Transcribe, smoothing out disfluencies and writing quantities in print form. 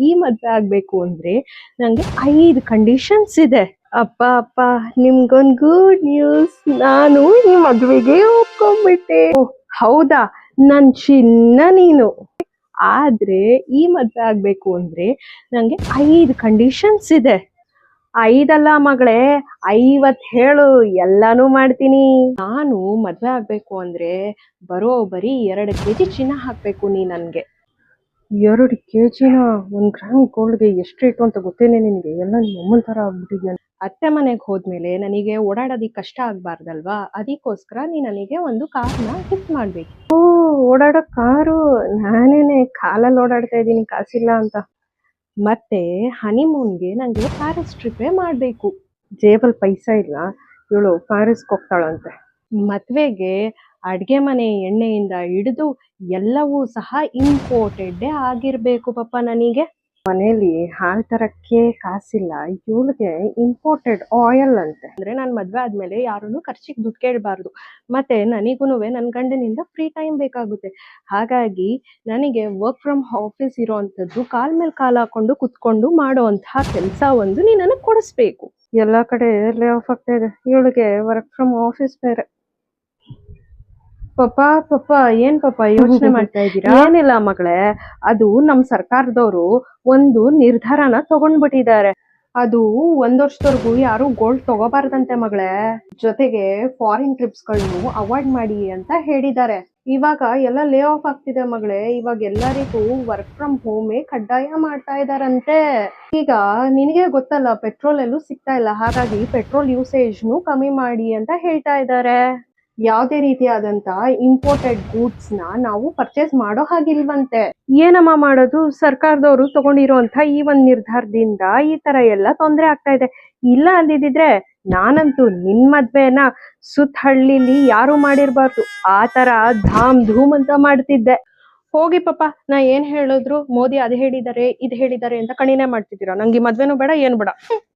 ಈ ಮದ್ವೆ ಆಗ್ಬೇಕು ಅಂದ್ರೆ ನಂಗೆ 5 ಕಂಡೀಷನ್ಸ್ ಇದೆ. ಅಪ್ಪ ಅಪ್ಪ, ನಿಮ್ಗೊಂದ್ ಗುಡ್ ನ್ಯೂಸ್, ನಾನು ಈ ಮದ್ವೆಗೆ ಒಪ್ಕೊಂಡ್ಬಿಟ್ಟೆ. ಹೌದಾ, ನನ್ ಚಿನ್ನ ನೀನು. ಆದ್ರೆ ಈ ಮದ್ವೆ ಆಗ್ಬೇಕು ಅಂದ್ರೆ ನಂಗೆ 5 ಕಂಡೀಷನ್ಸ್ ಇದೆ. 5 ಮಗಳೇ, 50 ಹೇಳು, ಎಲ್ಲಾನು ಮಾಡ್ತೀನಿ. ನಾನು ಮದ್ವೆ ಆಗ್ಬೇಕು ಅಂದ್ರೆ ಬರೋಬ್ಬರಿ 2 ಕೆಜಿ ಚಿನ್ನ ಹಾಕ್ಬೇಕು ನೀ ನನ್ಗೆ. 2 ಕೆಜಿನ? 1 ಗ್ರಾಮ್ ಗೋಲ್ಡ್ಗೆ ಎಷ್ಟು ರೇಟು ಅಂತ ಗೊತ್ತೇನೆ ನಿನ್ಗೆ? ಎಲ್ಲ ನಿಮ್ಮ ಅಮ್ಮನ ತರ ಆಗ್ಬಿಟ್ಟಿದ್ಯಾ. ಅತ್ತೆ ಮನೆಗೆ ಹೋದ್ಮೇಲೆ ನನಗೆ ಓಡಾಡೋದಿಕ್ ಕಷ್ಟ ಆಗ್ಬಾರ್ದಲ್ವಾ, ಅದಕ್ಕೋಸ್ಕರ ನೀ ನನಗೆ ಒಂದು ಕಾರ್ನ ಗಿಫ್ಟ್ ಮಾಡ್ಬೇಕು. ಓ, ಓಡಾಡೋ ಕಾರು? ನಾನೇನೆ ಕಾಲಲ್ಲಿ ಓಡಾಡ್ತಾ ಇದ್ದೀನಿ ಕಾಸಿಲ್ಲ ಅಂತ. ಮತ್ತೆ ಹನಿಮೂನ್ಗೆ ನಂಗೆ ಪ್ಯಾರಿಸ್ ಟ್ರಿಪ್ಪೇ ಮಾಡ್ಬೇಕು. ಜೇಬಲ್ ಪೈಸಾ ಇಲ್ಲ, ಇವಳು ಪ್ಯಾರಿಸ್ಗೆ ಹೋಗ್ತಾಳಂತೆ. ಮದ್ವೆಗೆ ಅಡ್ಗೆ ಮನೆ ಎಣ್ಣೆಯಿಂದ ಹಿಡಿದು ಎಲ್ಲವೂ ಸಹ ಇಂಪೋರ್ಟೆಡ್ ಆಗಿರ್ಬೇಕು ಪಾಪ ನನಗೆ. ಮನೇಲಿ ಹಾಲ್ ತರಕ್ಕೆ ಕಾಸಿಲ್ಲ, ಇವಳಿಗೆ ಇಂಪೋರ್ಟೆಡ್ ಆಯಿಲ್ ಅಂತೆ. ಅಂದ್ರೆ ನಾನ್ ಮದ್ವೆ ಆದ್ಮೇಲೆ ಯಾರನ್ನು ಖರ್ಚಿಗೆ ದುಡ್ಡು ಕೇಳಬಾರ್ದು. ಮತ್ತೆ ನನಗೂನುವೆ ನನ್ ಗಂಡನಿಂದ ಫ್ರೀ ಟೈಮ್ ಬೇಕಾಗುತ್ತೆ. ಹಾಗಾಗಿ ನನಗೆ ವರ್ಕ್ ಫ್ರಮ್ ಆಫೀಸ್ ಇರೋಂಥದ್ದು ಕಾಲ್ ಮೇಲೆ ಕಾಲ್ ಹಾಕೊಂಡು ಕುತ್ಕೊಂಡು ಮಾಡೋಂತಹ ಕೆಲಸ ಒಂದು ನೀ ನನಗ್ ಕೊಡಿಸ್ಬೇಕು. ಎಲ್ಲಾ ಕಡೆ ಲೇ ಆಫ್ ಆಗ್ತಾ ಇದೆ, ಇವಳಿಗೆ ವರ್ಕ್ ಫ್ರಮ್ ಆಫೀಸ್ ಬೇರೆ. ಪಾಪ ಪಾಪ, ಏನ್ ಪಾಪ ಯೋಚನೆ ಮಾಡ್ತಾ ಇದ್ದೀರಾ? ಏನಿಲ್ಲ ಮಗಳೇ, ಅದು ನಮ್ ಸರ್ಕಾರದವರು ಒಂದು ನಿರ್ಧಾರನ ತಗೊಂಡ್ಬಿಟ್ಟಿದ್ದಾರೆ. ಅದು 1 ವರ್ಷದವರೆಗೂ ಯಾರು ಗೋಲ್ಡ್ ತಗೋಬಾರ್ದಂತೆ ಮಗಳೇ. ಜೊತೆಗೆ ಫಾರಿನ್ ಟ್ರಿಪ್ಸ್ ಗಳನ್ನು ಅವಾಯ್ಡ್ ಮಾಡಿ ಅಂತ ಹೇಳಿದ್ದಾರೆ. ಇವಾಗ ಎಲ್ಲ ಲೇ ಆಫ್ ಆಗ್ತಿದೆ ಮಗಳೇ. ಇವಾಗ ಎಲ್ಲರಿಗೂ ವರ್ಕ್ ಫ್ರಮ್ ಹೋಮೇ ಕಡ್ಡಾಯ ಮಾಡ್ತಾ ಇದಾರಂತೆ. ಈಗ ನಿನಗೆ ಗೊತ್ತಲ್ಲ, ಪೆಟ್ರೋಲ್ ಎಲ್ಲೂ ಸಿಗ್ತಾ ಇಲ್ಲ, ಹಾಗಾಗಿ ಪೆಟ್ರೋಲ್ ಯೂಸೇಜ್ನು ಕಮ್ಮಿ ಮಾಡಿ ಅಂತ ಹೇಳ್ತಾ ಇದ್ದಾರೆ. ಯಾವುದೇ ರೀತಿಯಾದಂತ ಇಂಪೋರ್ಟೆಡ್ ಗೂಡ್ಸ್ ನಾವು ಪರ್ಚೇಸ್ ಮಾಡೋ ಹಾಗಿಲ್ವಂತೆ. ಏನಮ್ಮ ಮಾಡೋದು, ಸರ್ಕಾರದವರು ತಗೊಂಡಿರುವಂತ ಈ ಒಂದ್ ನಿರ್ಧಾರದಿಂದ ಈ ತರ ಎಲ್ಲ ತೊಂದರೆ ಆಗ್ತಾ ಇದೆ. ಇಲ್ಲ ಅಂದಿದ್ರೆ ನಾನಂತೂ ನಿನ್ ಮದ್ವೆನ ಸುತ್ತ ಹಳ್ಳಿಲಿ ಯಾರು ಮಾಡಿರ್ಬಾರ್ದು, ಆ ತರ ಧಾಮ್ ಧೂಮ್ ಅಂತ ಮಾಡ್ತಿದ್ದೆ. ಹೋಗಿ ಪಾಪ, ನಾ ಏನ್ ಹೇಳಿದ್ರು ಮೋದಿ ಅದ್ ಹೇಳಿದ್ದಾರೆ ಇದ್ ಹೇಳಿದ್ದಾರೆ ಅಂತ ಕಣಿನೇ ಮಾಡ್ತಿದ್ದೀರಾ. ನಂಗೆ ಈ ಮದ್ವೆನೂ ಬೇಡ, ಏನ್ ಬೇಡ.